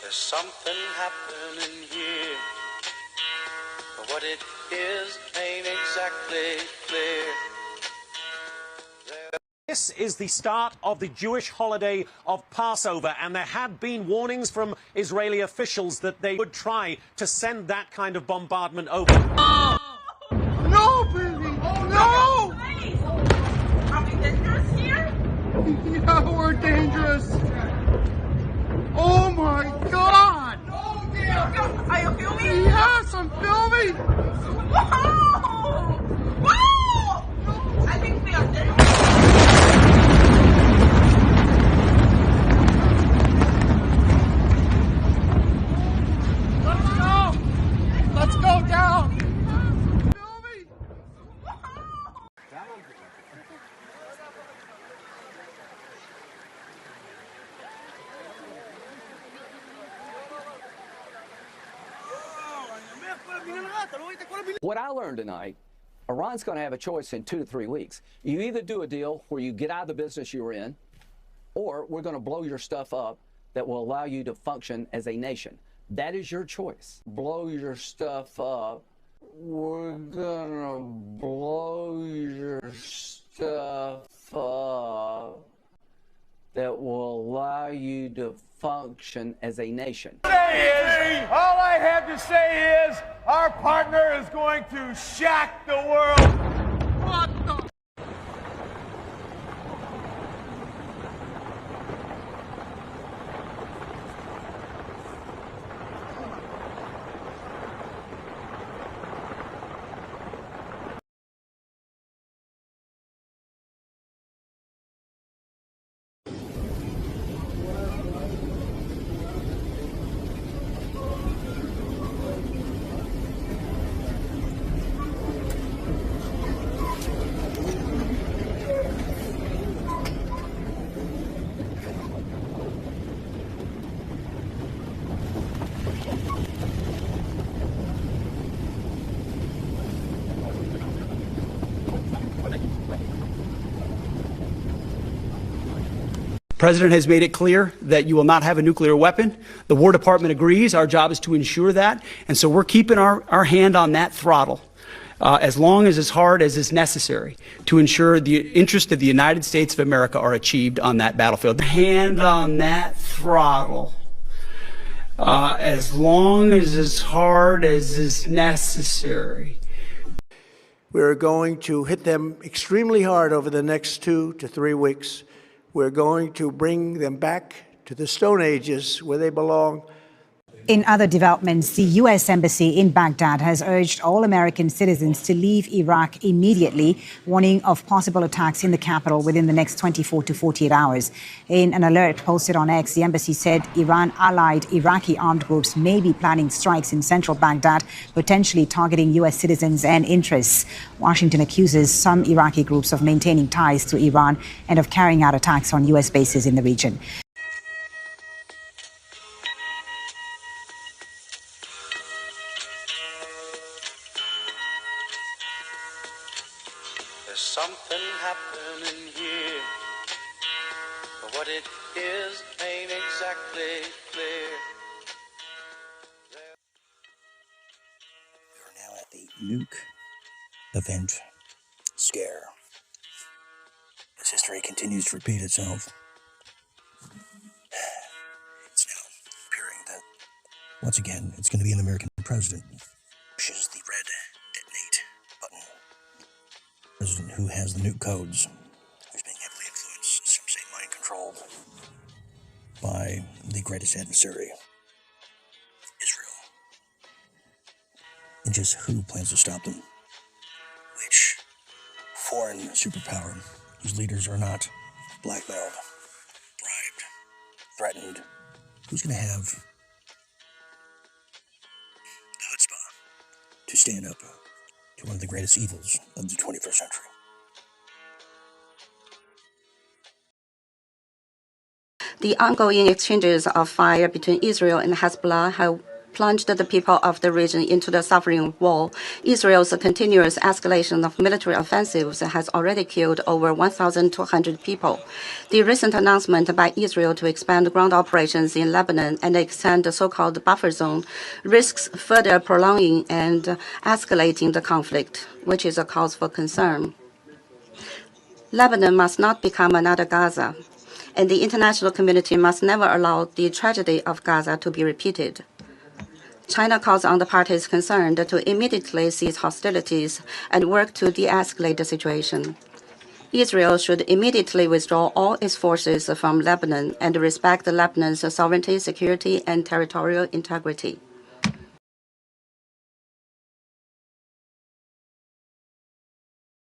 There's something happening here, but what it is ain't exactly clear. This is the start of the Jewish holiday of Passover, and there had been warnings from Israeli officials that they would try to send that kind of bombardment over. No, baby! No! Are we dangerous here? Yeah, we're dangerous. Oh my God! Oh dear! Are you filming? Yes, I'm filming! Whoa! Whoa! I think we are dangerous. Let's go down! What I learned tonight, Iran's going to have a choice in 2 to 3 weeks. You either do a deal where you get out of the business you're in, or we're going to blow your stuff up that will allow you to function as a nation. That is your choice. Blow your stuff up. We're going to blow your stuff up that will allow you to function as a nation. All I have to say is our partner is going to shock the world. What the? The President has made it clear that you will not have a nuclear weapon. The War Department agrees. Our job is to ensure that. And so we're keeping our hand on that throttle as long as hard as is necessary to ensure the interests of the United States of America are achieved on that battlefield. Hand on that throttle as long as hard as is necessary. We're going to hit them extremely hard over the next 2 to 3 weeks. We're going to bring them back to the Stone Ages where they belong. In other developments, the U.S. Embassy in Baghdad has urged all American citizens to leave Iraq immediately, warning of possible attacks in the capital within the next 24 to 48 hours. In an alert posted on X, the embassy said Iran-allied Iraqi armed groups may be planning strikes in central Baghdad, potentially targeting U.S. citizens and interests. Washington accuses some Iraqi groups of maintaining ties to Iran and of carrying out attacks on U.S. bases in the region. There's something happening here, but what it is ain't exactly clear. We are now at the Nuke event scare. As history continues to repeat itself, it's now appearing that once again it's going to be an American president who pushes the red detonate button. President who has the nuke codes, who's being heavily influenced, some say mind-controlled, by the greatest adversary, Israel. And just who plans to stop them? Which foreign superpower, whose leaders are not blackmailed, bribed, threatened, who's going to have the chutzpah to stand up to one of the greatest evils of the 21st century? The ongoing exchanges of fire between Israel and Hezbollah have plunged the people of the region into the suffering war. Israel's continuous escalation of military offensives has already killed over 1,200 people. The recent announcement by Israel to expand ground operations in Lebanon and extend the so-called buffer zone risks further prolonging and escalating the conflict, which is a cause for concern. Lebanon must not become another Gaza, and the international community must never allow the tragedy of Gaza to be repeated. China calls on the parties concerned to immediately cease hostilities and work to de-escalate the situation. Israel should immediately withdraw all its forces from Lebanon and respect Lebanon's sovereignty, security, and territorial integrity.